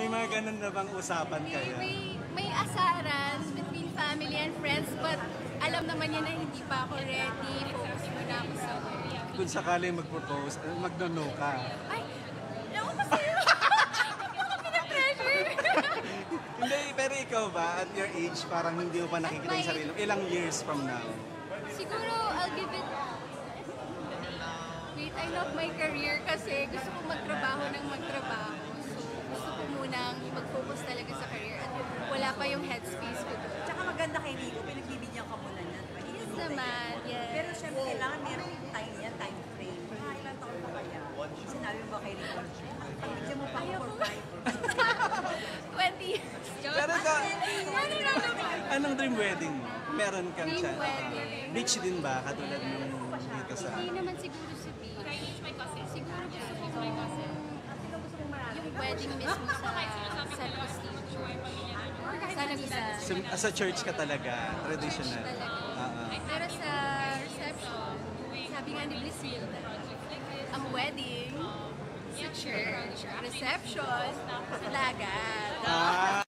May mga ganun na bang usapan kayo? May asaran between family and friends, but alam naman niya na hindi pa ako ready. Focus muna ako sa work. Kung sakali mag-propose, magno-no ka. Ay, ewan ko sa'yo. Hindi ako pinapressure. Hindi, pero ikaw ba, at your age, parang hindi mo pa nakikita yung sarili mo? Ilang years from now? Siguro, I'll give it... Wait, I love my career kasi gusto ko magtrabaho ng magtrabaho. So, gusto ko munang mag-focus talaga sa career at wala pa yung headspace ko doon. Tsaka maganda kay Rico, pinagbibigyan ka muna niyan. Yes naman, yes. Pero syempre, kailangan meron yung time niya, time frame. Mga ilang taon pa kaya? Sinabi mo ba kay Rico, pagbigyan mo pa ako for 20 years. Pero anong dream wedding mo? Meron kang Dream siya? wedding. Beach din ba? Katulad nung dito sa... Hindi naman siguro si B. Siguro gusto ko yung wedding mismo sa San Agustin. San Agustin. Sa church ka talaga, traditional. Pero sa reception, sabi nga ni Bliss Hilda, ang wedding, sa church, reception, sa dagat.